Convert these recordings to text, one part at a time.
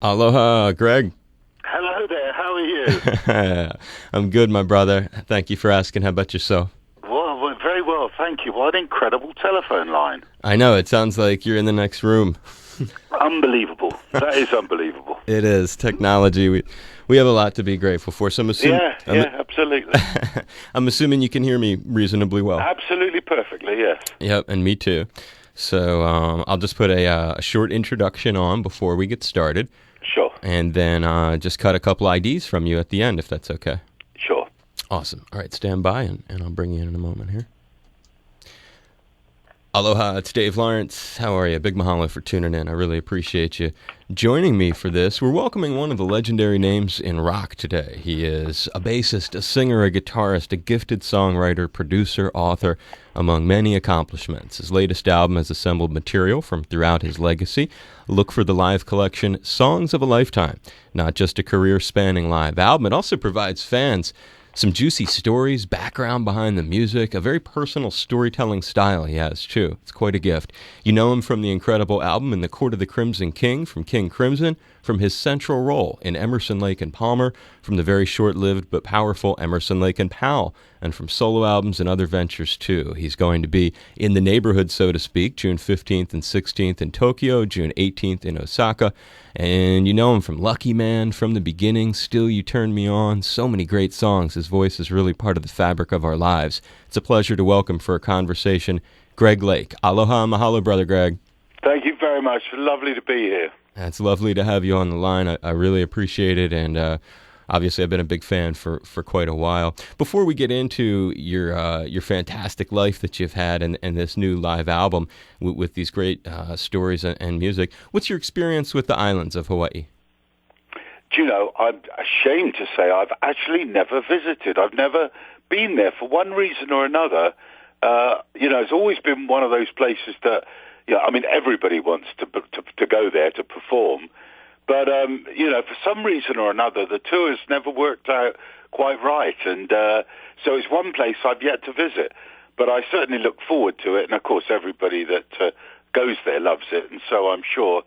Aloha, Greg. Hello there, how are you? I'm good, my brother. Thank you for asking. How about yourself? Well, very well, thank you. What an incredible telephone line. I know, it sounds like you're in the next room. Unbelievable. That is unbelievable. It is. Technology. We have a lot to be grateful for. So I'm assuming, absolutely. I'm assuming you can hear me reasonably well. Absolutely perfectly, yes. Yep, and me too. So I'll just put a short introduction on before we get started. Sure. And then just cut a couple IDs from you at the end, if that's okay. Sure. Awesome. All right, stand by, and I'll bring you in a moment here. Aloha, it's Dave Lawrence. How are you? Big mahalo for tuning in. I really appreciate you joining me for this. We're welcoming one of the legendary names in rock today. He is a bassist, a singer, a guitarist, a gifted songwriter, producer, author, among many accomplishments. His latest album has assembled material from throughout his legacy. Look for the live collection, Songs of a Lifetime. Not just a career-spanning live album, it also provides fans some juicy stories, background behind the music, a very personal storytelling style he has, too. It's quite a gift. You know him from the incredible album In the Court of the Crimson King from King Crimson, from his central role in Emerson, Lake and Palmer, from the very short-lived but powerful Emerson, Lake and Powell, and from solo albums and other ventures, too. He's going to be in the neighborhood, so to speak, June 15th and 16th in Tokyo, June 18th in Osaka. And you know him from Lucky Man, From the Beginning, Still You Turn Me On, so many great songs. His voice is really part of the fabric of our lives. It's a pleasure to welcome for a conversation Greg Lake. Aloha, mahalo, brother Greg. Thank you very much. Lovely to be here. It's lovely to have you on the line. I really appreciate it, and obviously I've been a big fan for quite a while. Before we get into your fantastic life that you've had and this new live album with these great stories and music, what's your experience with the islands of Hawaii? Do you know, I'm ashamed to say I've actually never visited. I've never been there for one reason or another. It's always been one of those places that, everybody wants to go there to perform. But, for some reason or another, the tours never worked out quite right. And so it's one place I've yet to visit. But I certainly look forward to it. And, of course, everybody that goes there loves it. And so I'm sure,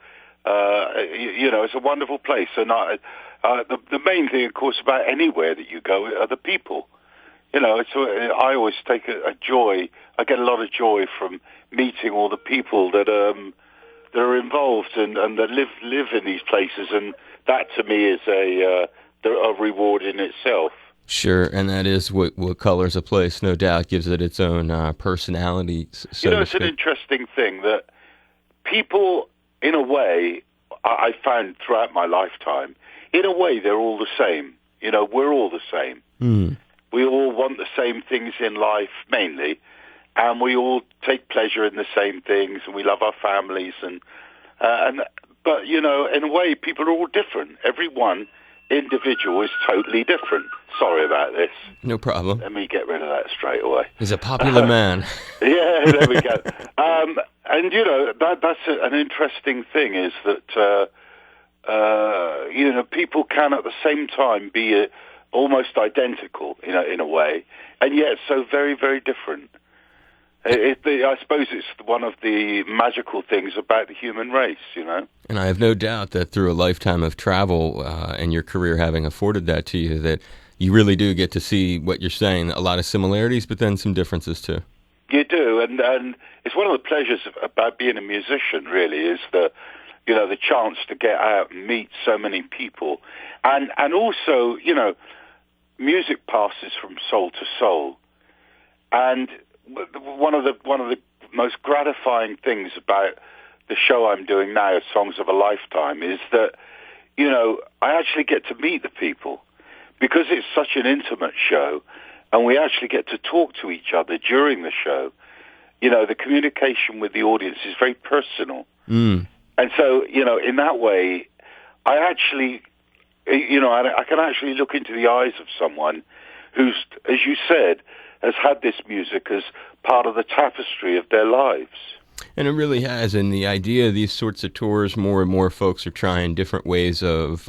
it's a wonderful place. And the main thing, of course, about anywhere that you go are the people. I always take a joy. I get a lot of joy from meeting all the people that are involved and that live in these places, and that to me is a reward in itself. Sure, and that is what colors a place, no doubt, gives it its own personality. It's an interesting thing that people, in a way, I found throughout my lifetime, in a way they're all the same. We're all the same. Mm. We all want the same things in life, mainly, and we all take pleasure in the same things, and we love our families, but in a way, people are all different. Every one individual is totally different. Sorry about this. No problem. Let me get rid of that straight away. He's a popular man. Yeah, there we go. That's an interesting thing is that people can at the same time be almost identical, in a way, and yet so very, very different. I suppose it's one of the magical things about the human race, And I have no doubt that through a lifetime of travel and your career having afforded that to you, that you really do get to see what you're saying, a lot of similarities, but then some differences too. You do, and it's one of the pleasures about being a musician, really, is the chance to get out and meet so many people. And also, music passes from soul to soul. And one of the most gratifying things about the show I'm doing now, Songs of a Lifetime, is that, I actually get to meet the people because it's such an intimate show, and we actually get to talk to each other during the show. The communication with the audience is very personal. Mm. And so, in that way, I actually, I can actually look into the eyes of someone who's, as you said, has had this music as part of the tapestry of their lives. And it really has, and the idea of these sorts of tours, more and more folks are trying different ways of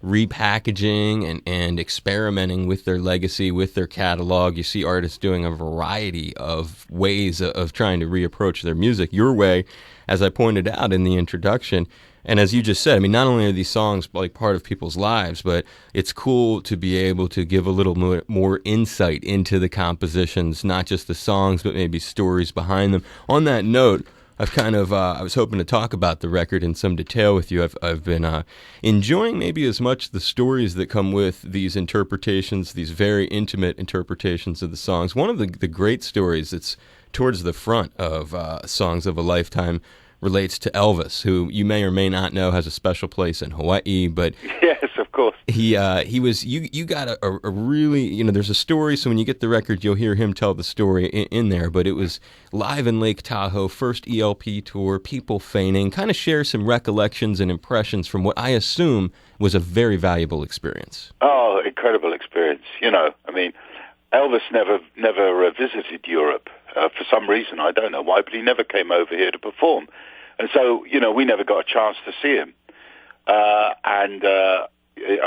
repackaging and experimenting with their legacy, with their catalog. You see artists doing a variety of ways of trying to reapproach their music. Your way, as I pointed out in the introduction, And as you just said, I mean, not only are these songs like part of people's lives, but it's cool to be able to give a little more insight into the compositions, not just the songs, but maybe stories behind them. On that note, I've kind of I was hoping to talk about the record in some detail with you. I've been enjoying maybe as much the stories that come with these interpretations, these very intimate interpretations of the songs. One of the great stories that's towards the front of Songs of a Lifetime relates to Elvis, who you may or may not know has a special place in Hawaii, but yes, of course. He was you got a really, there's a story, so when you get the record you'll hear him tell the story in there, but it was live in Lake Tahoe, first ELP tour, people fainting, kind of share some recollections and impressions from what I assume was a very valuable experience. Oh, incredible experience. I mean, Elvis never visited Europe for some reason. I don't know why, but he never came over here to perform. And so, we never got a chance to see him. As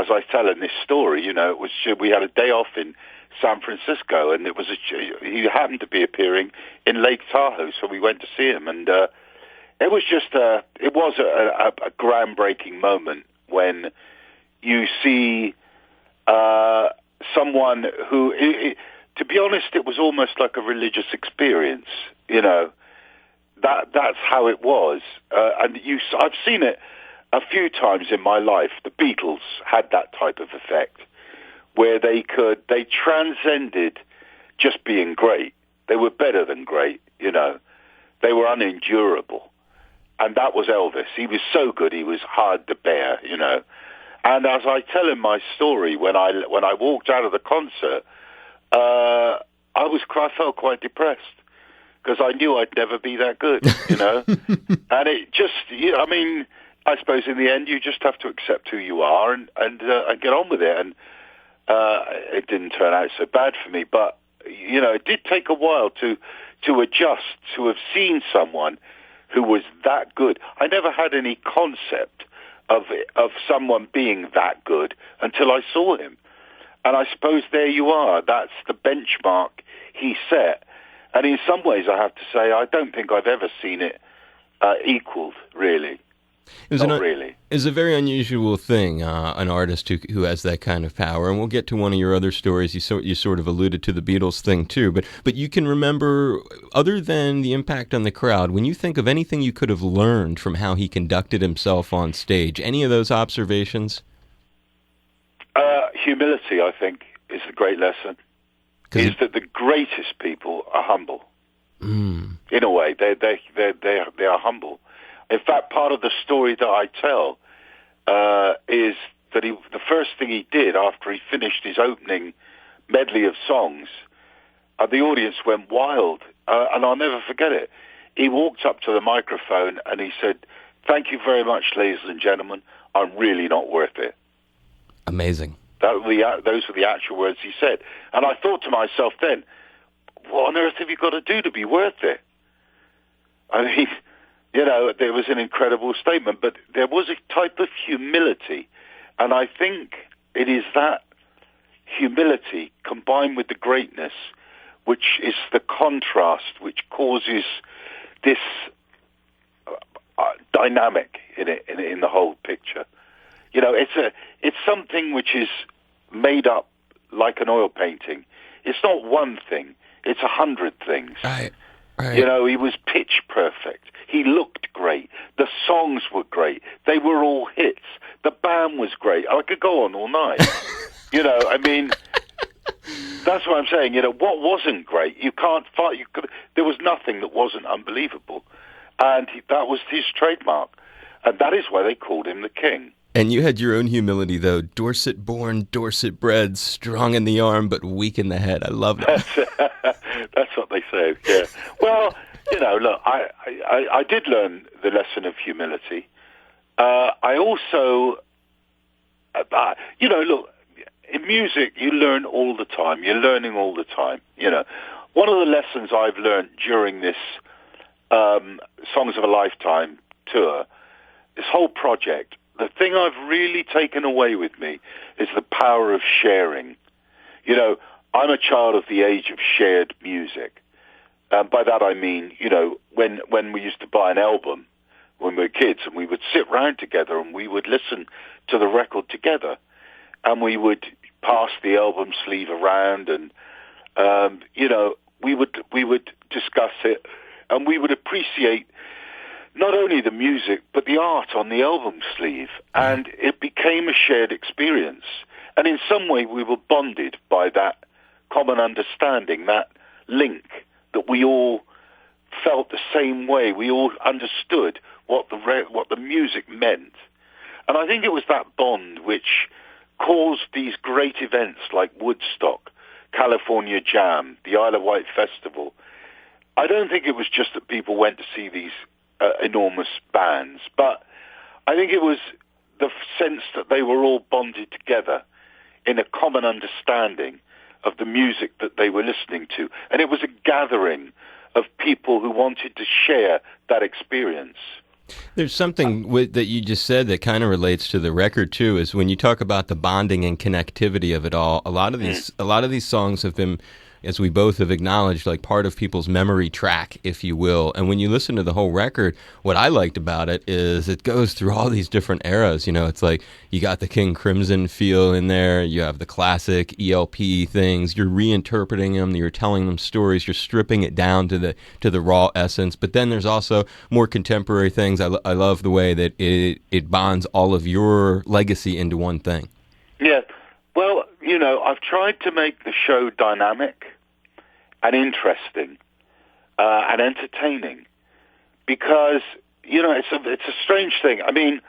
I tell in this story, it was we had a day off in San Francisco, and he happened to be appearing in Lake Tahoe, so we went to see him, and it was just a groundbreaking moment when you see someone who, to be honest, it was almost like a religious experience. That's how it was, and I've seen it a few times in my life. The Beatles had that type of effect, where they transcended just being great. They were better than great. They were unendurable, and that was Elvis. He was so good, he was hard to bear. And as I tell in my story, when I walked out of the concert, I felt quite depressed, because I knew I'd never be that good, And it just, I suppose in the end you just have to accept who you are and get on with it. And it didn't turn out so bad for me, but it did take a while to adjust, to have seen someone who was that good. I never had any concept of someone being that good until I saw him. And I suppose there you are. That's the benchmark he set. And in some ways, I have to say, I don't think I've ever seen it equaled, really. Not really. It's a very unusual thing, an artist who has that kind of power. And we'll get to one of your other stories. You sort of alluded to the Beatles thing, too. But you can remember, other than the impact on the crowd, when you think of anything you could have learned from how he conducted himself on stage, any of those observations? Humility, I think, is the great lesson. Is that the greatest people are humble. In a way, they are humble. In fact, part of the story that I tell is that the first thing he did after he finished his opening medley of songs, the audience went wild, and I'll never forget it. He walked up to the microphone and he said, "Thank you very much, ladies and gentlemen. I'm really not worth it." Amazing. Those were the actual words he said. And I thought to myself then, what on earth have you got to do to be worth it? I mean, there was an incredible statement, but there was a type of humility. And I think it is that humility combined with the greatness, which is the contrast, which causes this dynamic in the whole picture. It's something which is made up like an oil painting. It's not one thing. It's 100 things. Right. He was pitch perfect. He looked great. The songs were great. They were all hits. The band was great. I could go on all night. That's what I'm saying. What wasn't great? You can't fight. There was nothing that wasn't unbelievable. And that was his trademark. And that is why they called him the King. And you had your own humility, though. Dorset born, Dorset bred, strong in the arm, but weak in the head. I love that. That's what they say, yeah. Well, look, I did learn the lesson of humility. I also, look, in music, you learn all the time. You're learning all the time. One of the lessons I've learned during this Songs of a Lifetime tour, this whole project, the thing I've really taken away with me is the power of sharing. I'm a child of the age of shared music. By that I mean, when we used to buy an album, when we were kids, and we would sit round together and we would listen to the record together, and we would pass the album sleeve around, and we would discuss it, and we would appreciate not only the music but the art on the album sleeve, and it became a shared experience. And in some way, we were bonded by that common understanding, that link, that we all felt the same way. We all understood what the music meant. And I think it was that bond which caused these great events like Woodstock, California Jam, the Isle of Wight Festival. I don't think it was just that people went to see these enormous bands, but I think it was the sense that they were all bonded together in a common understanding of the music that they were listening to. And it was a gathering of people who wanted to share that experience. There's something that you just said that kind of relates to the record too. Is when you talk about the bonding and connectivity of it all. A lot of these songs have been, as we both have acknowledged, like part of people's memory track, if you will. And when you listen to the whole record, what I liked about it is it goes through all these different eras. You know, it's like you got the King Crimson feel in there. You have the classic ELP things. You're reinterpreting them. You're telling them stories. You're stripping it down to the raw essence. But then there's also more contemporary things. I love the way that it bonds all of your legacy into one thing. Yeah. Well, I've tried to make the show dynamic and interesting and entertaining because, it's a strange thing. I mean,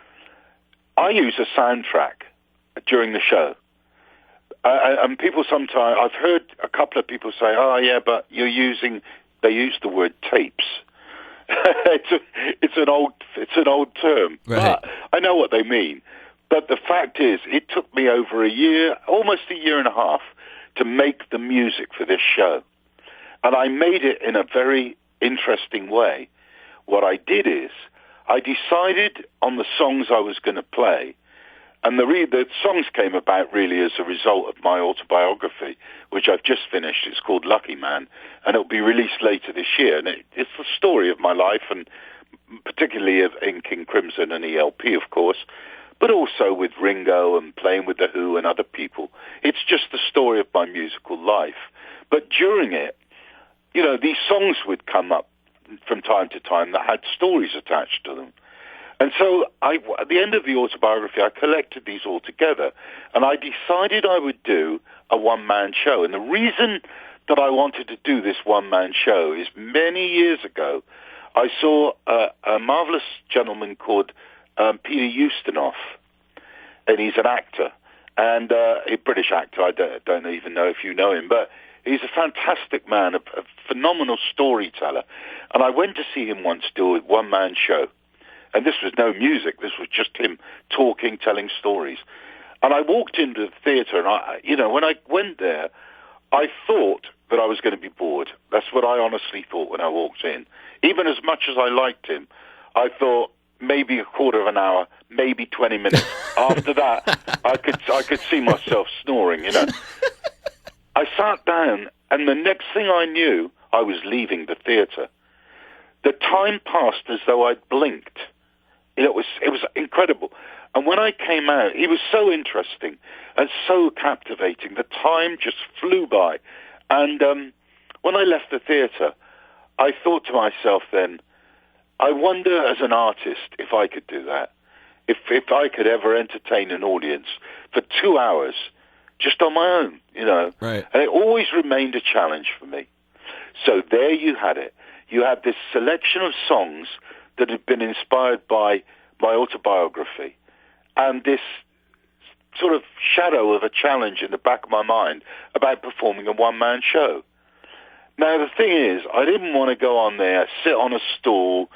I use a soundtrack during the show. And people sometimes, I've heard a couple of people say, oh, yeah, but they use the word tapes. It's an old term. Right. But I know what they mean. But the fact is, it took me over a year, almost a year and a half, to make the music for this show. And I made it in a very interesting way. What I did is, I decided on the songs I was going to play, and the songs came about really as a result of my autobiography, which I've just finished. It's called Lucky Man, and it'll be released later this year. And it's the story of my life, and particularly in King Crimson and ELP, of course, but also with Ringo and playing with The Who and other people. It's just the story of my musical life. But during it, these songs would come up from time to time that had stories attached to them. And so at the end of the autobiography, I collected these all together, and I decided I would do a one-man show. And the reason that I wanted to do this one-man show is many years ago, I saw a marvelous gentleman called Peter Ustinov, and he's an actor, and a British actor. I don't even know if you know him, but he's a fantastic man, a phenomenal storyteller. And I went to see him once do a one-man show. And this was no music. This was just him talking, telling stories. And I walked into the theater, and when I went there, I thought that I was going to be bored. That's what I honestly thought when I walked in. Even as much as I liked him, I thought maybe a quarter of an hour, maybe 20 minutes. After that, I could see myself snoring, I sat down, and the next thing I knew, I was leaving the theater. The time passed as though I'd blinked. It was incredible. And when I came out, he was so interesting and so captivating. The time just flew by. And when I left the theater, I thought to myself then, I wonder as an artist if I could do that. If I could ever entertain an audience for 2 hours just on my own, Right. And it always remained a challenge for me. So there you had it. You had this selection of songs that had been inspired by my autobiography, and this sort of shadow of a challenge in the back of my mind about performing a one-man show. Now, the thing is, I didn't want to go on there, sit on a stool,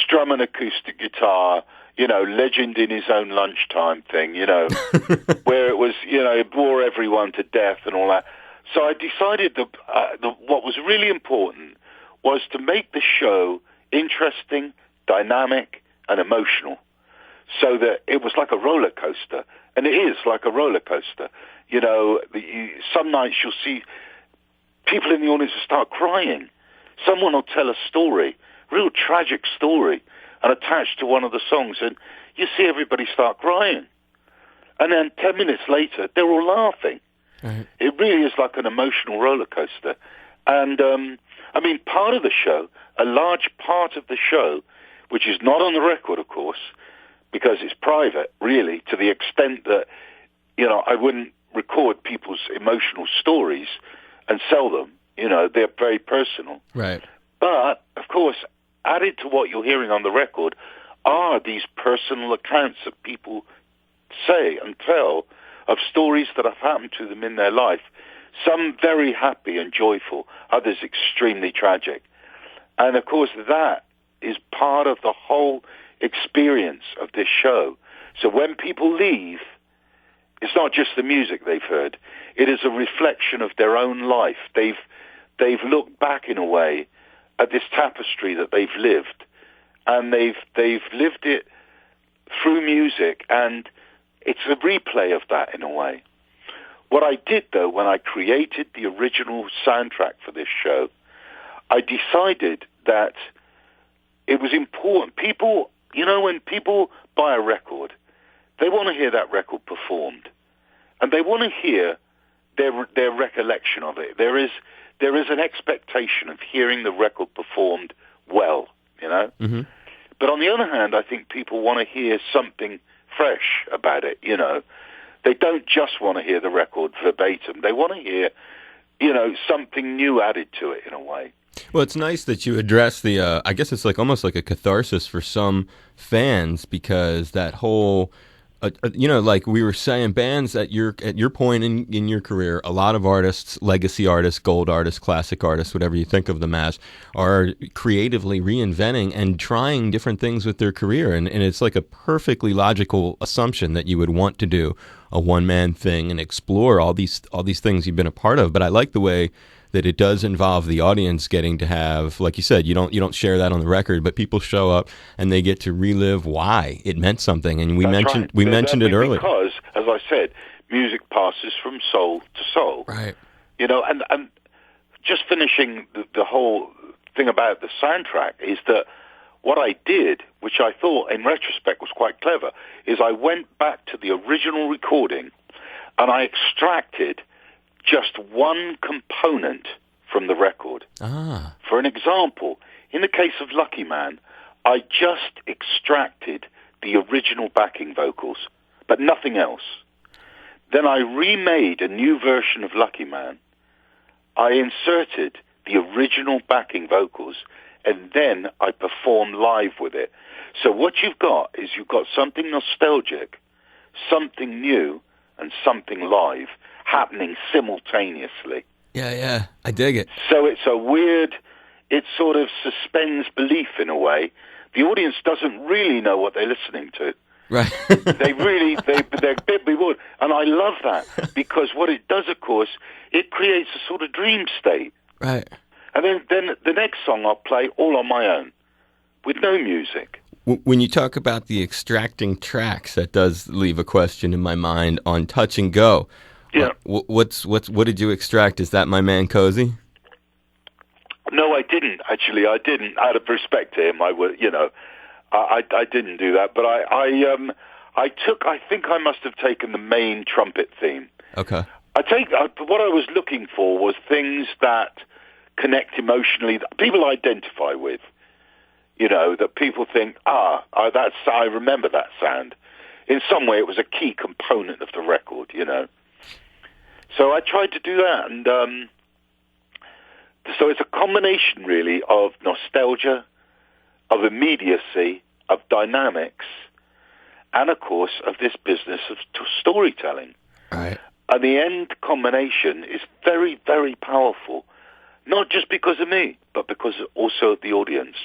strum an acoustic guitar, legend in his own lunchtime thing, where it was, it bore everyone to death and all that. So I decided that what was really important was to make the show interesting, dynamic, and emotional, so that it was like a roller coaster. And it is like a roller coaster. Some nights you'll see people in the audience will start crying. Someone will tell a story, real tragic story, and attached to one of the songs, and you see everybody start crying. And then 10 minutes later, they're all laughing. Right. It really is like an emotional roller coaster. And, I mean, part of the show, a large part of the show, which is not on the record, of course, because it's private, really, to the extent that, I wouldn't record people's emotional stories and sell them. They're very personal. Right. But, of course, added to what you're hearing on the record are these personal accounts that people say and tell of stories that have happened to them in their life. Some very happy and joyful, others extremely tragic. And, of course, that is part of the whole experience of this show. So when people leave, it's not just the music they've heard. It is a reflection of their own life. They've looked back in a way at this tapestry that they've lived, and they've lived it through music, and it's a replay of that in a way. What I did, though, when I created the original soundtrack for this show, I decided that it was important. People, when people buy a record, they want to hear that record performed, and they want to hear their recollection of it. There is an expectation of hearing the record performed well, Mm-hmm. But on the other hand, I think people want to hear something fresh about it, They don't just want to hear the record verbatim. They want to hear, something new added to it in a way. Well, it's nice that you address the, I guess it's almost like a catharsis for some fans, because that whole, like we were saying, bands at your point in your career, a lot of artists, legacy artists, gold artists, classic artists, whatever you think of them as, are creatively reinventing and trying different things with their career. And it's like a perfectly logical assumption that you would want to do a one-man thing and explore all these things you've been a part of. But I like the way that it does involve the audience getting to have, like you said, you don't share that on the record, but people show up and they get to relive why it meant something. And we mentioned it earlier. Because, as I said, music passes from soul to soul. Right. And just finishing the whole thing about the soundtrack is that what I did, which I thought in retrospect was quite clever, is I went back to the original recording and I extracted just one component from the record. Ah. For an example, in the case of Lucky Man, I just extracted the original backing vocals, but nothing else. Then I remade a new version of Lucky Man. I inserted the original backing vocals, and then I performed live with it. So what you've got is you've got something nostalgic, something new, and something live happening simultaneously. Yeah, I dig it. So it's it sort of suspends belief in a way. The audience doesn't really know what they're listening to. Right. they're a bit bewildered. And I love that, because what it does, of course, it creates a sort of dream state. Right. And then the next song I'll play all on my own, with no music. When you talk about the extracting tracks, that does leave a question in my mind on Touch and Go. Yeah. What did you extract? Is that My Man Cozy? No, I didn't. Actually, I didn't. Out of respect to him, I would. I didn't do that. But I think I must have taken the main trumpet theme. Okay. What I was looking for was things that connect emotionally, that people identify with. That people think, I remember that sound. In some way, it was a key component of the record. So I tried to do that, and so it's a combination, really, of nostalgia, of immediacy, of dynamics, and, of course, of this business of storytelling. Right. And the end combination is very, very powerful, not just because of me, but because also of the audience.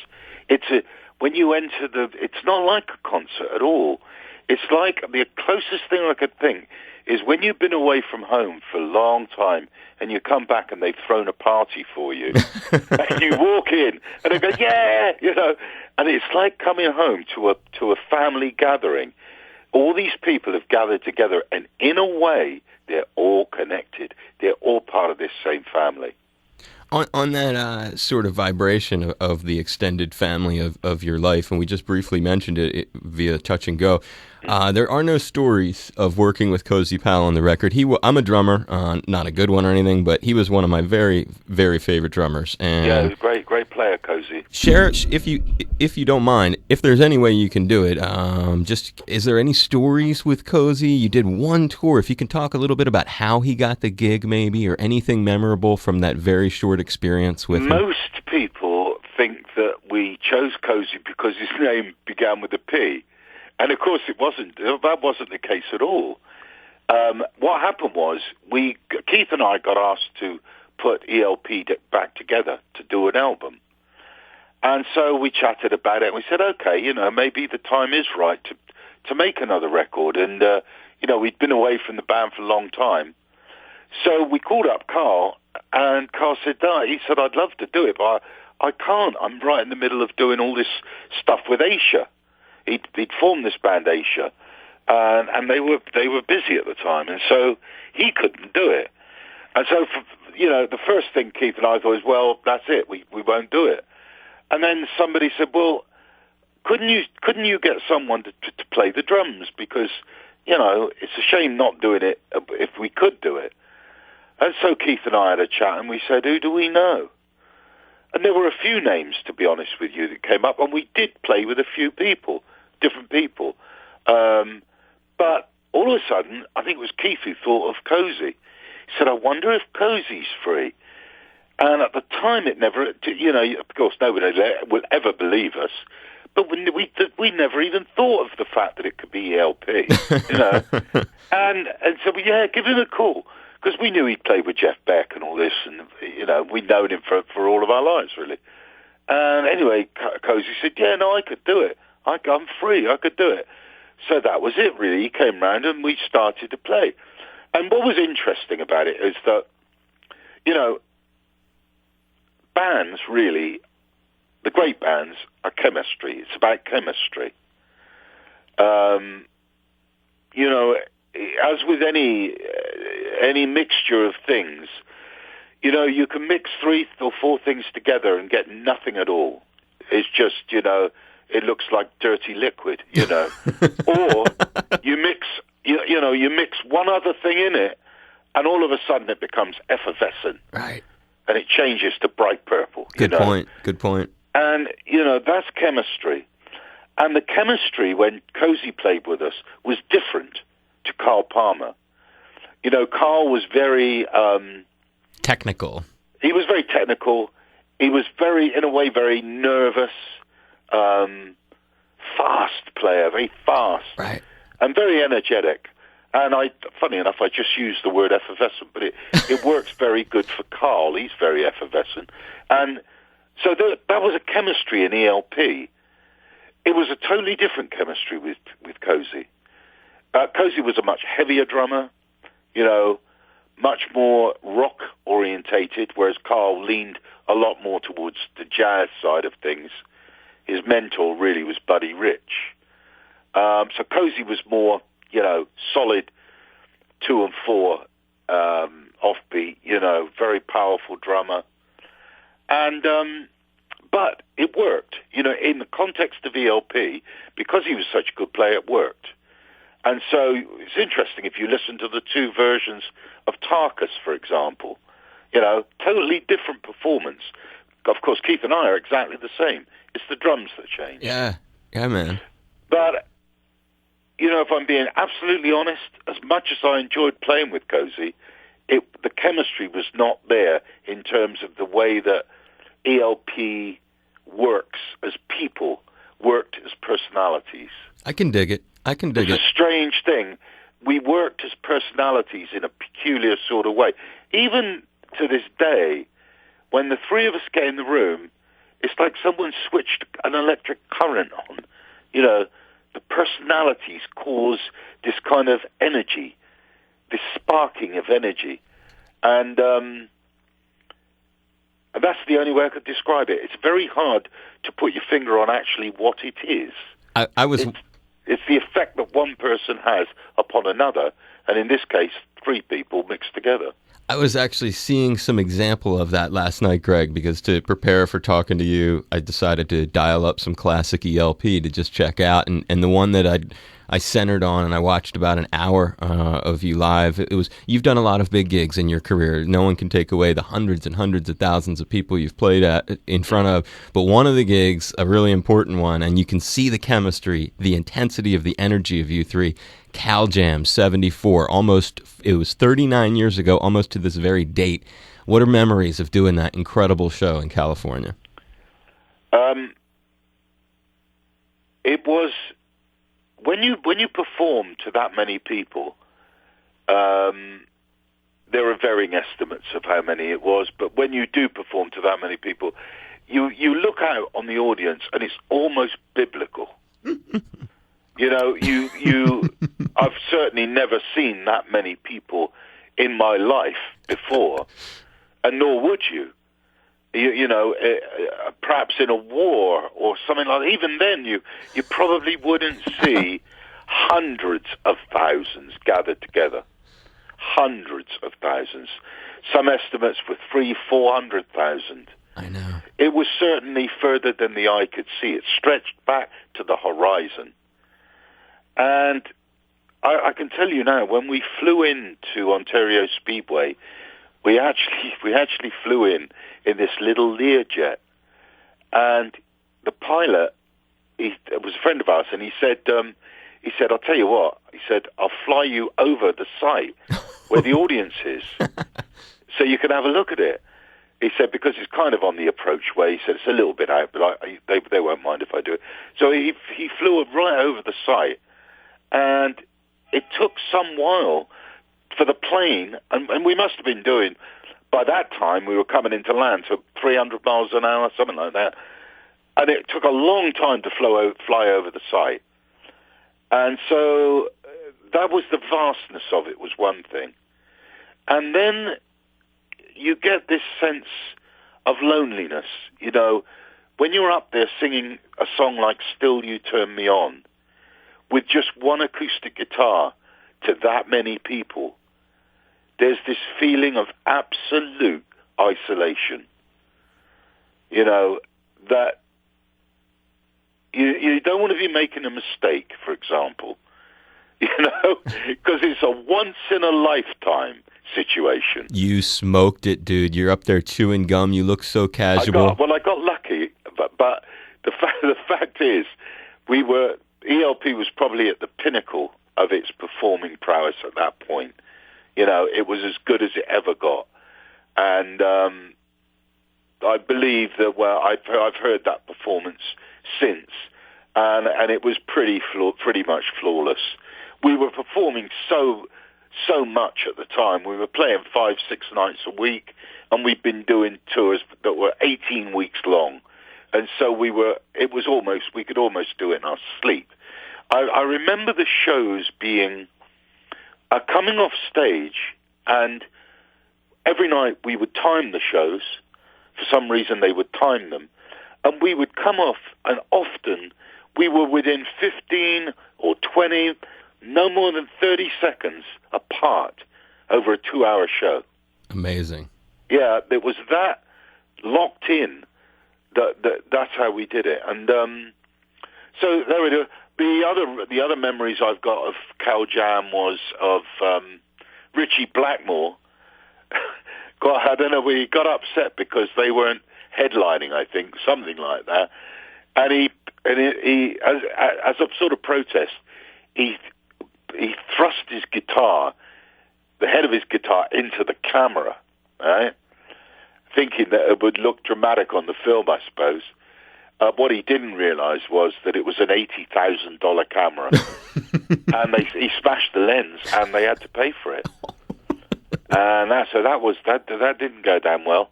When you enter it's not like a concert at all. It's like the closest thing I could think is when you've been away from home for a long time and you come back and they've thrown a party for you. And you walk in and they go, yeah, and it's like coming home to a family gathering. All these people have gathered together, and in a way, they're all connected. They're all part of this same family. On that sort of vibration of the extended family of your life, and we just briefly mentioned it via Touch and Go, there are no stories of working with Cozy Powell on the record. I'm a drummer, not a good one or anything, but he was one of my very, very favorite drummers. And yeah, he was a great player, Cozy. Share, if you don't mind, if there's any way you can do it. Just is there any stories with Cozy? You did one tour. If you can talk a little bit about how he got the gig, maybe, or anything memorable from that very short experience with him. Most people think that we chose Cozy because his name began with a P, and of course it wasn't. That wasn't the case at all. What happened was Keith and I got asked to put ELP back together to do an album. And so we chatted about it, and we said, okay, maybe the time is right to make another record. And, we'd been away from the band for a long time. So we called up Carl, and Carl said, he said, I'd love to do it, but I can't. I'm right in the middle of doing all this stuff with Asia. He'd formed this band, Asia, and they were busy at the time, and so he couldn't do it. And so, the first thing Keith and I thought was, well, that's it. We won't do it. And then somebody said, well, couldn't you get someone to play the drums? Because, it's a shame not doing it if we could do it. And so Keith and I had a chat, and we said, who do we know? And there were a few names, to be honest with you, that came up, and we did play with a few people, different people. But all of a sudden, I think it was Keith who thought of Cozy. He said, I wonder if Cozy's free. And at the time, it never, of course, nobody will ever believe us. But we never even thought of the fact that it could be ELP, And so, give him a call. Because we knew he'd played with Jeff Beck and all this, and, we'd known him for all of our lives, really. And anyway, Cozy said, yeah, no, I could do it. I'm free, I could do it. So that was it, really. He came round and we started to play. And what was interesting about it is that, bands really, the great bands are chemistry. It's about chemistry. As with any mixture of things, you can mix 3 or 4 things together and get nothing at all. It's just, it looks like dirty liquid, Or you mix, you mix one other thing in it, and all of a sudden it becomes effervescent. Right. And it changes to bright purple. Good point. And, that's chemistry. And the chemistry, when Cozy played with us, was different to Carl Palmer. Carl was very... technical. He was very technical. He was in a way, very nervous, fast player, very fast. Right. And very energetic. And funny enough, I just used the word effervescent, but it works very good for Carl. He's very effervescent. And so that was a chemistry in ELP. It was a totally different chemistry with Cozy. Cozy was a much heavier drummer, much more rock-orientated, whereas Carl leaned a lot more towards the jazz side of things. His mentor really was Buddy Rich. So Cozy was more, solid 2 and 4 offbeat, very powerful drummer. And but it worked, in the context of ELP, because he was such a good player, it worked. And so it's interesting if you listen to the 2 versions of Tarkus, for example, totally different performance. Of course, Keith and I are exactly the same. It's the drums that change. Yeah, man. But, if I'm being absolutely honest, as much as I enjoyed playing with Cozy, the chemistry was not there in terms of the way that ELP works as people, worked as personalities. I can dig it. It's a strange thing. We worked as personalities in a peculiar sort of way. Even to this day, when the 3 of us get in the room, it's like someone switched an electric current on. The personalities cause this kind of energy, this sparking of energy. And that's the only way I could describe it. It's very hard to put your finger on actually what it is. It's the effect that one person has upon another, and in this case, 3 people mixed together. I was actually seeing some example of that last night, Greg, because to prepare for talking to you, I decided to dial up some classic ELP to just check out. And the one that I centered on and I watched about an hour of you live, it was, you've done a lot of big gigs in your career. No one can take away the hundreds and hundreds of thousands of people you've played in front of. But one of the gigs, a really important one, and you can see the chemistry, the intensity of the energy of you three, Cal Jam 74, it was 39 years ago, almost to this very date. What are memories of doing that incredible show in California? It was, when you perform to that many people, there are varying estimates of how many it was, but when you do perform to that many people, you look out on the audience and it's almost biblical. You know, I've certainly never seen that many people in my life before, and nor would you. Perhaps in a war or something like that. Even then, you probably wouldn't see hundreds of thousands gathered together. Hundreds of thousands. Some estimates were 300,000-400,000. I know. It was certainly further than the eye could see. It stretched back to the horizon. And I can tell you now, when we flew into Ontario Speedway, we actually flew in this little Learjet, and the pilot, it was a friend of ours, and he said, I'll tell you what, he said, I'll fly you over the site where the audience is, so you can have a look at it. He said, because it's kind of on the approach way. He said, it's a little bit out, but they won't mind if I do it. So he flew right over the site, and it took some while for the plane, and we must have been doing, by that time, we were coming into land, so 300 miles an hour, something like that. And it took a long time to fly over the site. And so that was the vastness of it, was one thing. And then you get this sense of loneliness. You know, when you're up there singing a song like Still You Turn Me On, with just one acoustic guitar to that many people, there's this feeling of absolute isolation. You know, that you don't want to be making a mistake, for example, you know, because it's a once-in-a-lifetime situation. You smoked it, dude. You're up there chewing gum. You look so casual. I got lucky, but the fact is, ELP was probably at the pinnacle of its performing prowess at that point. You know, it was as good as it ever got. And I believe that, I've heard that performance since, and it was pretty much flawless. We were performing so much at the time. We were playing 5-6 nights a week, and we'd been doing tours that were 18 weeks long. And so we could almost do it in our sleep. I remember the shows being coming off stage, and every night we would time the shows. For some reason they would time them. And we would come off, and often we were within 15 or 20, no more than 30 seconds apart over a 2-hour show. Amazing. Yeah, it was that locked in. That's how we did it. And so there we go. The other memories I've got of Cal Jam was of Richie Blackmore. God, I don't know, he got upset because they weren't headlining, I think, something like that. And he as a sort of protest, he thrust his guitar, the head of his guitar, into the camera, right? Thinking that it would look dramatic on the film, I suppose. What he didn't realize was that it was an $80,000 camera, and he smashed the lens, and they had to pay for it. And that didn't go down well.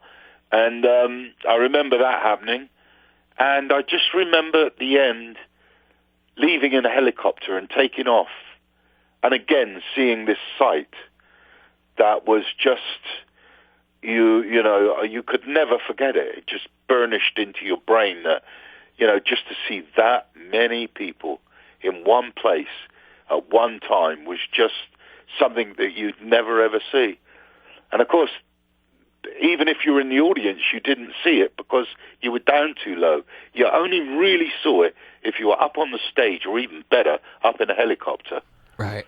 And I remember that happening, and I just remember at the end leaving in a helicopter and taking off, and again seeing this sight that was just, you could never forget it. It just burnished into your brain that, just to see that many people in one place at one time was just something that you'd never ever see. And of course, even if you were in the audience, you didn't see it because you were down too low. You only really saw it if you were up on the stage, or even better, up in a helicopter. Right.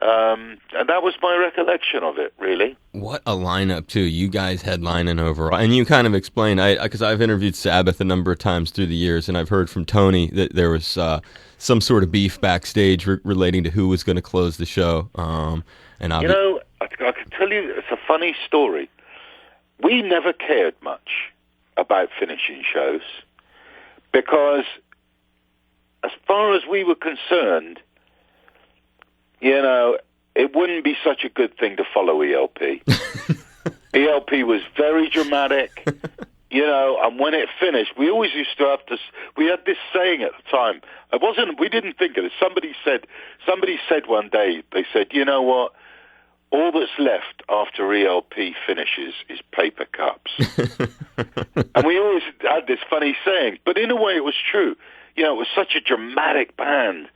And that was my recollection of it, really. What a lineup, too. You guys headlining overall. And you kind of explained, because I've interviewed Sabbath a number of times through the years, and I've heard from Tony that there was some sort of beef backstage relating to who was going to close the show. And I can tell you, it's a funny story. We never cared much about finishing shows because, as far as we were concerned, it wouldn't be such a good thing to follow ELP. ELP was very dramatic, and when it finished, we always used to have to, we had this saying at the time. We didn't think of it. Somebody said one day, they said, you know what? All that's left after ELP finishes is paper cups. And we always had this funny saying, but in a way it was true. It was such a dramatic band.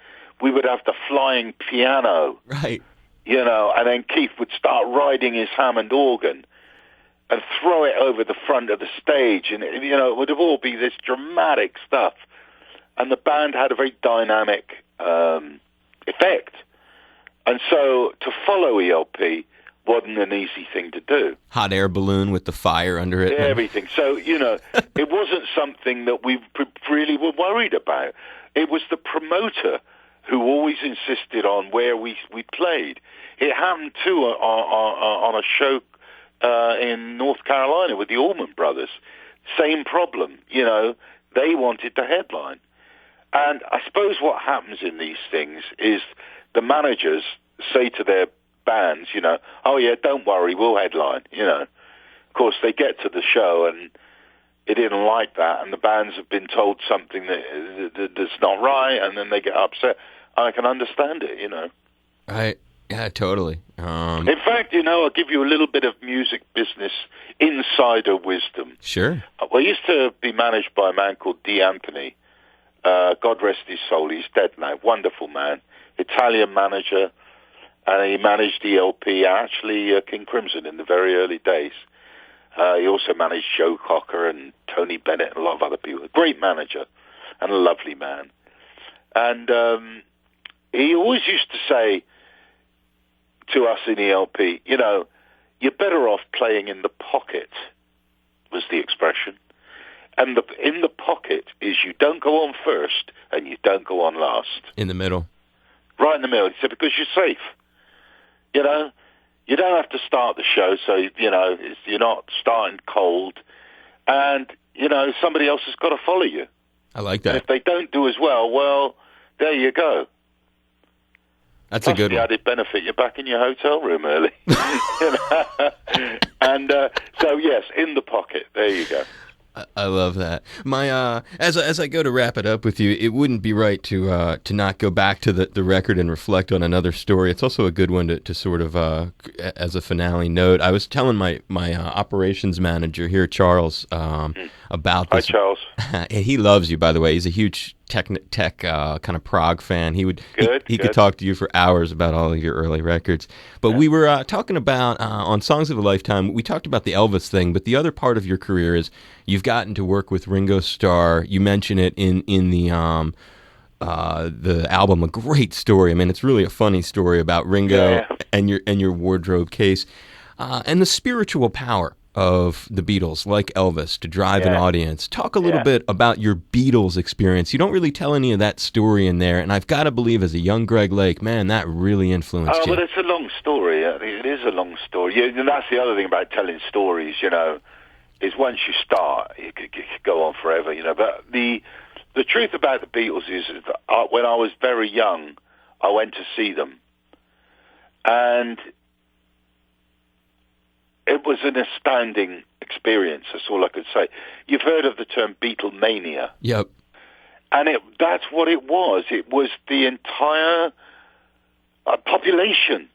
We would have the flying piano. Right. And then Keith would start riding his Hammond organ and throw it over the front of the stage. And, it would all be this dramatic stuff. And the band had a very dynamic effect. And so to follow ELP wasn't an easy thing to do. Hot air balloon with the fire under it. Everything. So, it wasn't something that we really were worried about. It was the promoter who always insisted on where we played. It happened, too, on a show in North Carolina with the Allman Brothers. Same problem. They wanted to headline. And I suppose what happens in these things is the managers say to their bands, oh yeah, don't worry, we'll headline, Of course, they get to the show and they didn't like that, and the bands have been told something that's not right, and then they get upset. I can understand it, Right. Yeah, totally. In fact, I'll give you a little bit of music business insider wisdom. Sure. I used to be managed by a man called D. Anthony. God rest his soul, he's dead now. Wonderful man. Italian manager, and he managed ELP, actually King Crimson in the very early days. He also managed Joe Cocker and Tony Bennett and a lot of other people. A great manager and a lovely man. And he always used to say to us in ELP, you're better off playing in the pocket, was the expression. And in the pocket is you don't go on first and you don't go on last. In the middle. Right in the middle. He said, because you're safe. You don't have to start the show, so, you're not starting cold. And, somebody else has got to follow you. I like that. And if they don't do as well, there you go. That's a good one. The added benefit, you're back in your hotel room early. And so, yes, in the pocket. There you go. I love that. My as I go to wrap it up with you, it wouldn't be right to not go back to the record and reflect on another story. It's also a good one to sort of as a finale note. I was telling my operations manager here, Charles, about this. Hi, Charles. He loves you, by the way. He's a huge tech kind of prog fan. He could talk to you for hours about all of your early records. But we were talking about on Songs of a Lifetime. We talked about the Elvis thing, but the other part of your career is you've gotten to work with Ringo Starr. You mention it in the album, A Great Story. I mean, it's really a funny story about Ringo and your wardrobe case and the spiritual power of the Beatles, like Elvis, to drive an audience. Talk a little bit about your Beatles experience. You don't really tell any of that story in there, and I've got to believe as a young Greg Lake, man, that really influenced you. But it's a long story. It is a long story. And that's the other thing about telling stories, is once you start, you could go on forever, But the truth about the Beatles is that when I was very young, I went to see them. And it was an astounding experience, that's all I could say. You've heard of the term Beatlemania. Yep. And that's what it was. It was the entire population,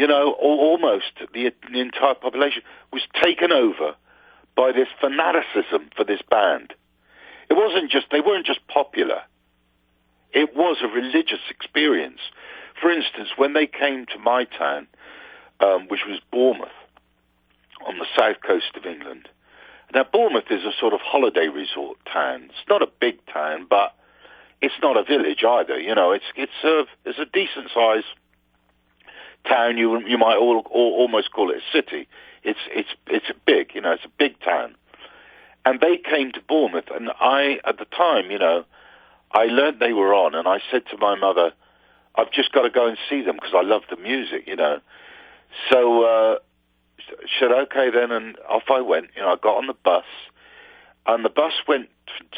almost the entire population was taken over by this fanaticism for this band. They weren't just popular. It was a religious experience. For instance, when they came to my town, which was Bournemouth, on the south coast of England. Now, Bournemouth is a sort of holiday resort town. It's not a big town, but it's not a village either. You know, it's a decent sized town. You might almost call it a city. It's big. You know, it's a big town. And they came to Bournemouth, and I, at the time, you know, I learned they were on, and I said to my mother, I've just got to go and see them because I love the music, you know. So she said, okay then, and off I went. You know, I got on the bus, and the bus went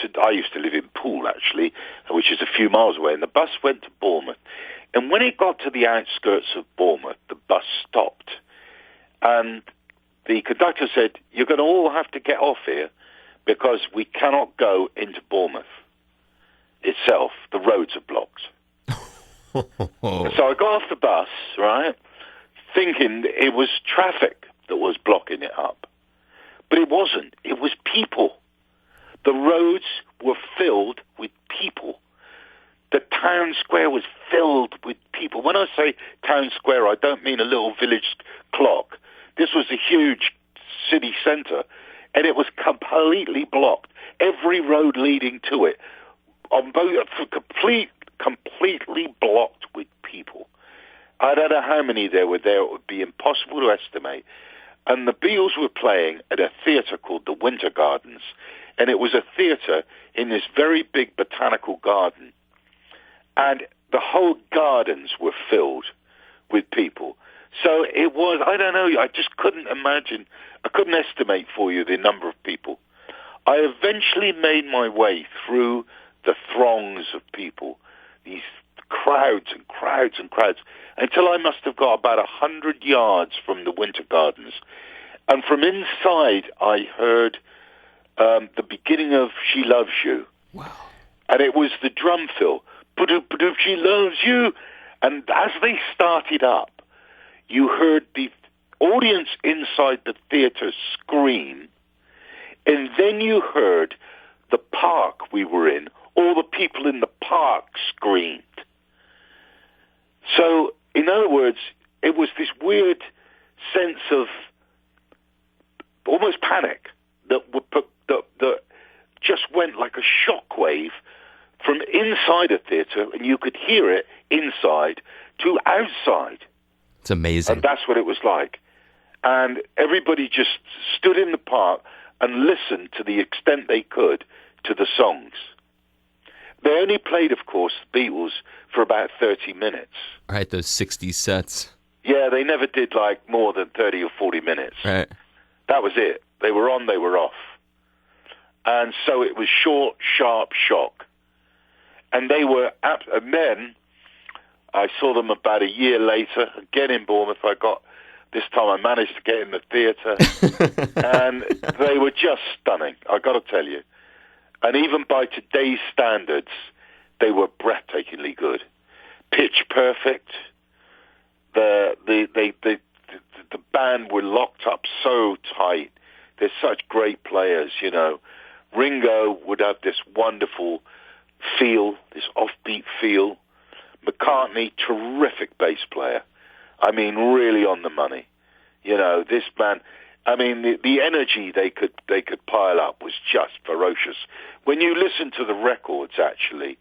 to, I used to live in Poole, actually, which is a few miles away, and the bus went to Bournemouth. And when it got to the outskirts of Bournemouth, the bus stopped. And the conductor said, you're going to all have to get off here because we cannot go into Bournemouth itself. The roads are blocked. So I got off the bus, right, thinking it was traffic that was blocking it up. But it wasn't. It was people. The roads were filled with people. The town square was filled with people. When I say town square, I don't mean a little village clock. This was a huge city centre, and it was completely blocked. Every road leading to it, on both, completely blocked with people. I don't know how many there were there. It would be impossible to estimate. And the Beatles were playing at a theatre called the Winter Gardens, and it was a theatre in this very big botanical garden. And the whole gardens were filled with people. So it was, I don't know, I just couldn't imagine, I couldn't estimate for you the number of people. I eventually made my way through the throngs of people, these crowds and crowds and crowds, until I must have got about 100 yards from the Winter Gardens. And from inside, I heard the beginning of She Loves You. Wow. And it was the drum fill. Ba-doop, she loves you. And as they started up, you heard the audience inside the theatre scream, and then you heard the park we were in, all the people in the park screamed. So, in other words, it was this weird sense of almost panic that just went like a shockwave from inside a theatre, and you could hear it inside to outside. It's amazing. And that's what it was like. And everybody just stood in the park and listened to the extent they could to the songs. They only played, of course, the Beatles for about 30 minutes. Right, those 60 sets. Yeah, they never did like more than 30 or 40 minutes. Right. That was it. They were on, they were off. And so it was short, sharp shock. And they were, and then I saw them about a year later, again in Bournemouth. This time I managed to get in the theatre, and they were just stunning, I got to tell you. And even by today's standards, they were breathtakingly good. Pitch perfect. The band were locked up so tight. They're such great players, you know. Ringo would have this wonderful feel, this offbeat feel. McCartney, terrific bass player. I mean, really on the money. You know, this band, I mean, the energy they could pile up was just ferocious. When you listen to the records, actually,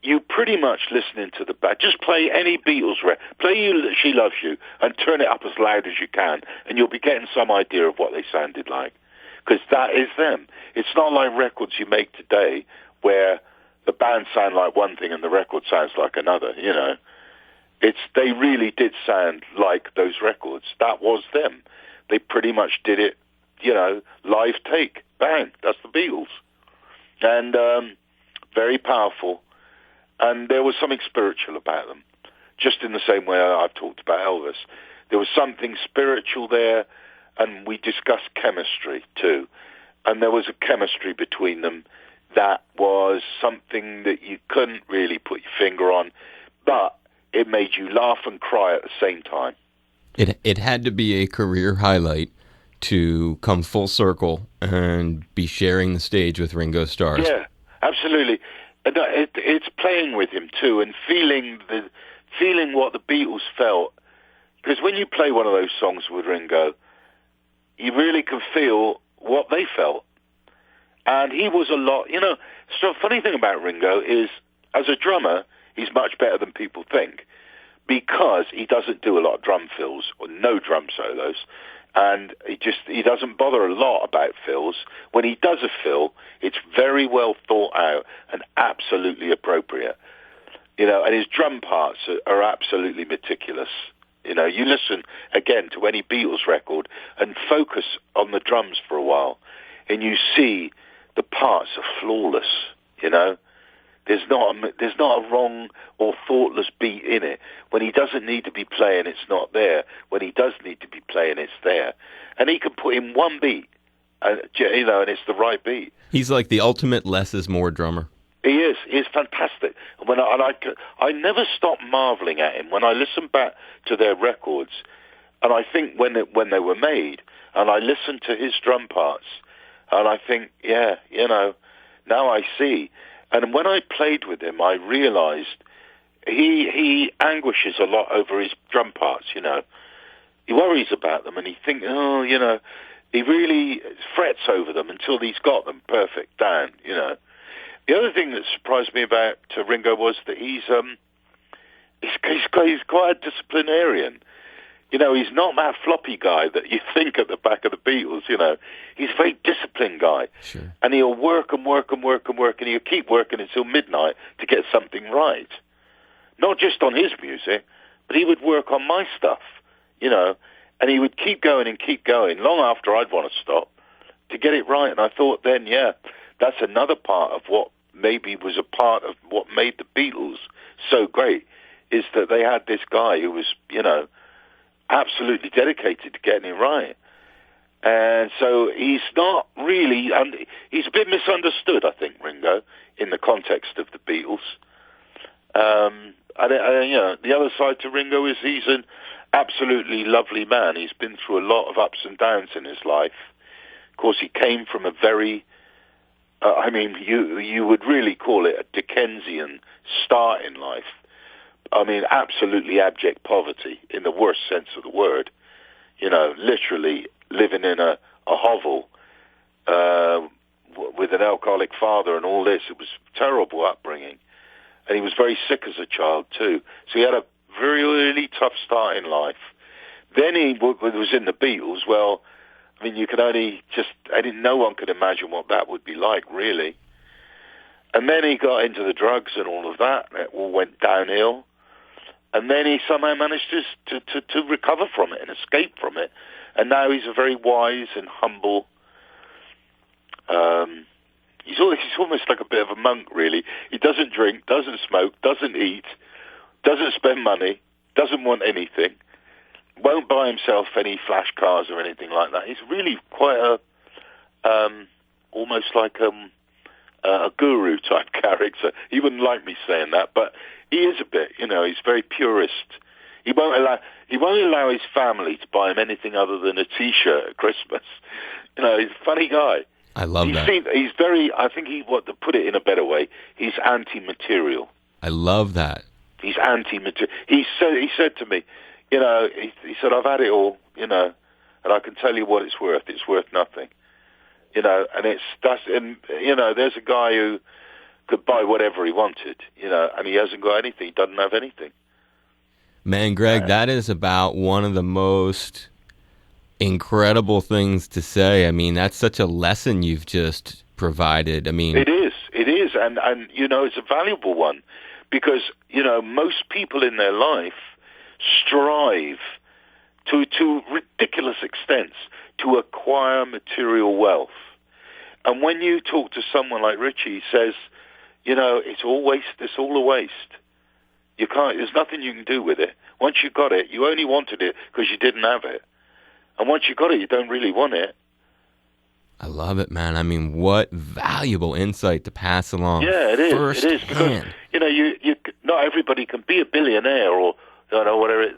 you pretty much listening to the band. Just play any Beatles record. Play She Loves You and turn it up as loud as you can, and you'll be getting some idea of what they sounded like. Because that is them. It's not like records you make today where the band sound like one thing and the record sounds like another, you know. They really did sound like those records. That was them. They pretty much did it, you know, live take. Bang, that's the Beatles. And very powerful. And there was something spiritual about them, just in the same way I've talked about Elvis. There was something spiritual there, and we discussed chemistry too. And there was a chemistry between them that was something that you couldn't really put your finger on, but it made you laugh and cry at the same time. It had to be a career highlight to come full circle and be sharing the stage with Ringo Starr. Yeah, absolutely. And it's playing with him too, and feeling what the Beatles felt. Because when you play one of those songs with Ringo, you really can feel what they felt. And he was a lot, so the funny thing about Ringo is, as a drummer, he's much better than people think, because he doesn't do a lot of drum fills or no drum solos, and he doesn't bother a lot about fills. When he does a fill, it's very well thought out and absolutely appropriate. And his drum parts are absolutely meticulous. You listen again to any Beatles record and focus on the drums for a while, and you see the parts are flawless. There's not a wrong or thoughtless beat in it. When he doesn't need to be playing, it's not there. When he does need to be playing, it's there. And he can put in one beat, and it's the right beat. He's like the ultimate less is more drummer. He is. He's fantastic. I never stop marveling at him when I listen back to their records, and I think when they were made, and I listen to his drum parts, and I think, now I see. And when I played with him, I realized he anguishes a lot over his drum parts. He worries about them, and he thinks, he really frets over them until he's got them perfect down. The other thing that surprised me about Ringo was that he's quite a disciplinarian. He's not that floppy guy that you think at the back of the Beatles. He's a very disciplined guy. Sure. And he'll work and work and work and work, and he'll keep working until midnight to get something right. Not just on his music, but he would work on my stuff, and he would keep going and keep going long after I'd want to stop to get it right. And I thought then, that's another part of what maybe was a part of what made the Beatles so great, is that they had this guy who was, absolutely dedicated to getting it right. And so he's not really, he's a bit misunderstood, I think, Ringo, in the context of the Beatles. The other side to Ringo is he's an absolutely lovely man. He's been through a lot of ups and downs in his life. Of course, he came from a very, you would really call it a Dickensian start in life. Absolutely abject poverty in the worst sense of the word. Literally living in a hovel with an alcoholic father and all this. It was a terrible upbringing. And he was very sick as a child, too. So he had a very, really tough start in life. Then he was in the Beatles. Well, you could no one could imagine what that would be like, really. And then he got into the drugs and all of that. It all went downhill. And then he somehow managed to recover from it and escape from it. And now he's a very wise and humble. He's almost like a bit of a monk, really. He doesn't drink, doesn't smoke, doesn't eat, doesn't spend money, doesn't want anything, won't buy himself any flash cars or anything like that. He's really quite almost like a guru type character. He wouldn't like me saying that, but he is a bit. He's very purist. He won't allow his family to buy him anything other than a T-shirt at Christmas. He's a funny guy. I love that. He's very. I think to put it in a better way, he's anti-material. I love that. He's anti-material. He said to me, he said, I've had it all, and I can tell you what it's worth. It's worth nothing. And there's a guy who could buy whatever he wanted, and he hasn't got anything. He doesn't have anything. Man, Greg, that is about one of the most incredible things to say. That's such a lesson you've just provided. It is, and it's a valuable one, because most people in their life strive to ridiculous extents to acquire material wealth. And when you talk to someone like Richie, he says, it's all waste. It's all a waste. You can't. There's nothing you can do with it. Once you got it, you only wanted it because you didn't have it. And once you got it, you don't really want it. I love it, man. What valuable insight to pass along. Yeah, it is. It is, because you not everybody can be a billionaire or whatever.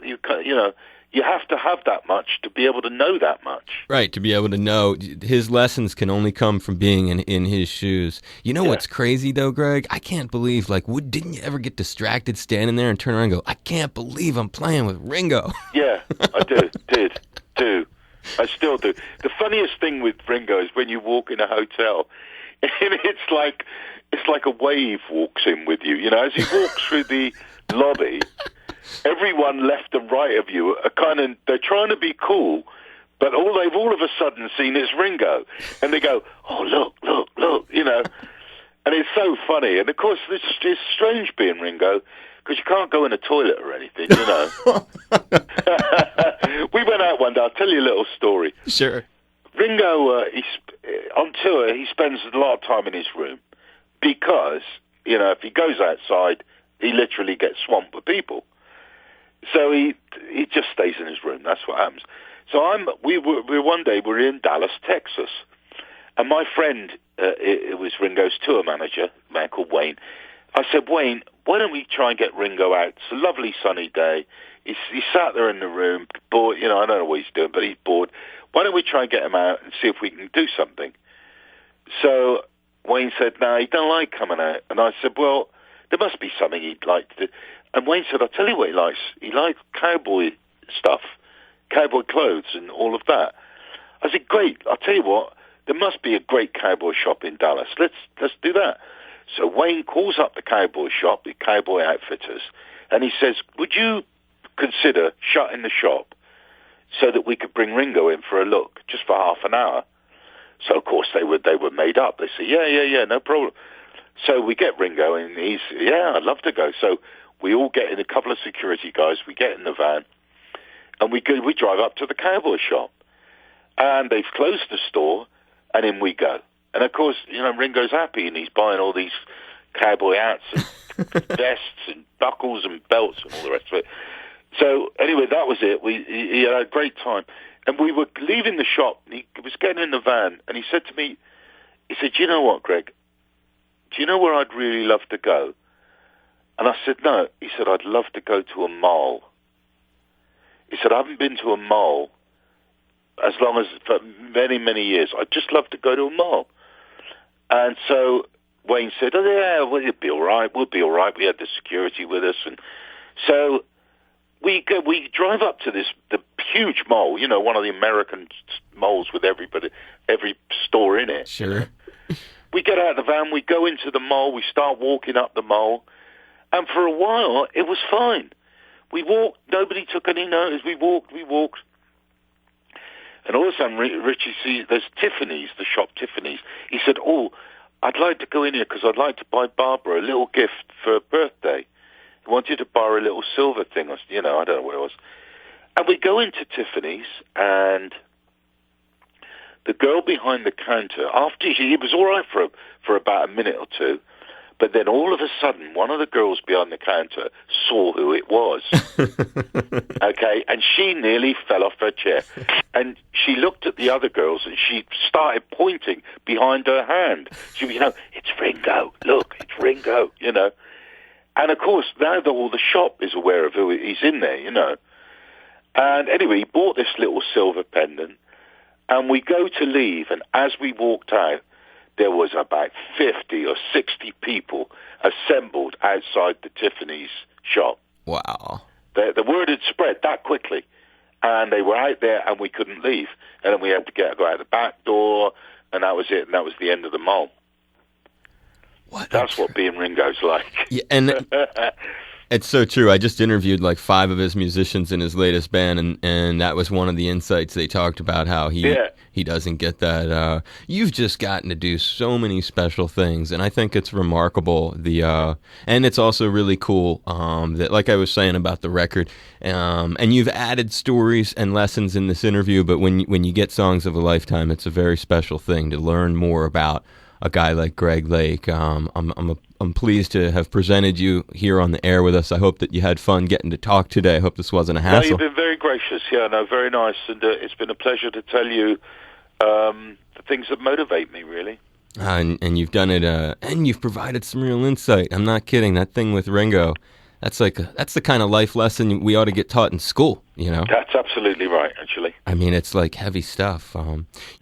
You have to have that much to be able to know that much. Right, to be able to know. His lessons can only come from being in his shoes. What's crazy, though, Greg? I can't believe, didn't you ever get distracted standing there and turn around and go, I can't believe I'm playing with Ringo? Yeah, I do. I still do. The funniest thing with Ringo is when you walk in a hotel, and it's like a wave walks in with you. You know, as he walks through the lobby, everyone left and right of you are they're trying to be cool, but all they've all of a sudden seen is Ringo, and they go, "Oh, look," you know, and it's so funny. And of course, it's strange being Ringo because you can't go in a toilet or anything, you know. We went out one day. I'll tell you a little story. Sure. Ringo, on tour, he spends a lot of time in his room because, you know, if he goes outside, he literally gets swamped with people. So he just stays in his room. That's what happens. So one day we were in Dallas, Texas, and my friend, it was Ringo's tour manager, a man called Wayne. I said, Wayne, why don't we try and get Ringo out? It's a lovely sunny day. He sat there in the room, bored. You know, I don't know what he's doing, but he's bored. Why don't we try and get him out and see if we can do something? So Wayne said, no, he don't like coming out. And I said, well, there must be something he'd like to do. And Wayne said, I'll tell you what he likes. He likes cowboy stuff, cowboy clothes and all of that. I said, great. I'll tell you what, there must be a great cowboy shop in Dallas. Let's do that. So Wayne calls up the cowboy shop, the cowboy outfitters, and he says, would you consider shutting the shop so that we could bring Ringo in for a look, just for half an hour? So, of course, they were made up. They say, yeah, no problem. So we get Ringo, and I'd love to go. So we all get in, a couple of security guys, we get in the van, and we drive up to the cowboy shop. And they've closed the store, and in we go. And, of course, you know, Ringo's happy, and he's buying all these cowboy hats and vests and buckles and belts and all the rest of it. So, anyway, that was it. He had a great time. And we were leaving the shop, and he was getting in the van, and he said to me, he said, you know what, Greg? Do you know where I'd really love to go? And I said, no. He said, I'd love to go to a mall. He said, I haven't been to a mall for many, many years. I'd just love to go to a mall. And so Wayne said, oh, yeah, well, it'll be all right. We'll be all right. We had the security with us. And so we drive up to the huge mall, you know, one of the American malls with every store in it. Sure. We get out of the van, we go into the mall, we start walking up the mall. And for a while, it was fine. We walked, nobody took any notice. We walked. And all of a sudden, Richie sees there's Tiffany's, the shop Tiffany's. He said, oh, I'd like to go in here because I'd like to buy Barbara a little gift for her birthday. He wanted to buy her a little silver thing, or, you know, I don't know what it was. And we go into Tiffany's, and the girl behind the counter, after it was all right for about a minute or two, but then all of a sudden, one of the girls behind the counter saw who it was. Okay, and she nearly fell off her chair. And she looked at the other girls, and she started pointing behind her hand. She, you know, it's Ringo. Look, it's Ringo, you know. And, of course, now all the shop is aware of who he's in there, you know. And anyway, he bought this little silver pendant, and we go to leave, and as we walked out, there was about 50 or 60 people assembled outside the Tiffany's shop. Wow. The word had spread that quickly, and they were out there, and we couldn't leave. And then we had to go out the back door, and that was it, and that was the end of the mall. That's what being Ringo's like. Yeah, and it's so true. I just interviewed like 5 of his musicians in his latest band, and that was one of the insights they talked about, how he doesn't get that. You've just gotten to do so many special things, and I think it's remarkable. And it's also really cool that, like I was saying about the record, and you've added stories and lessons in this interview. But when you get Songs of a Lifetime, it's a very special thing to learn more about a guy like Greg Lake. I'm pleased to have presented you here on the air with us. I hope that you had fun getting to talk today. I hope this wasn't a hassle. No, you've been very gracious. Yeah, no, very nice. And it's been a pleasure to tell you the things that motivate me, really. And you've done it, and you've provided some real insight. I'm not kidding. That thing with Ringo, that's the kind of life lesson we ought to get taught in school, you know? That's absolutely right, actually. I mean, it's like heavy stuff.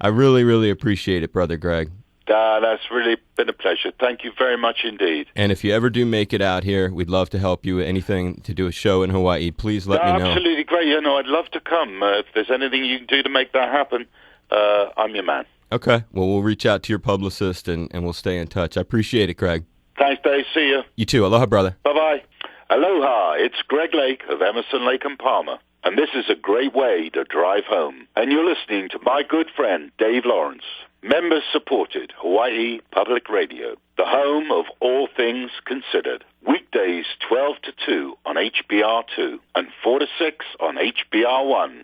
I really, really appreciate it, Brother Greg. That's really been a pleasure. Thank you very much indeed. And if you ever do make it out here, we'd love to help you. Anything to do a show in Hawaii, please let me know. Absolutely great. I'd love to come. If there's anything you can do to make that happen, I'm your man. Okay. Well, we'll reach out to your publicist and we'll stay in touch. I appreciate it, Greg. Thanks, Dave. See you. You too. Aloha, brother. Bye-bye. Aloha. It's Greg Lake of Emerson, Lake and Palmer. And this is a great way to drive home. And you're listening to my good friend, Dave Lawrence. Members supported Hawaii Public Radio, the home of all things considered. Weekdays 12 to 2 on HBR2 and 4 to 6 on HBR1.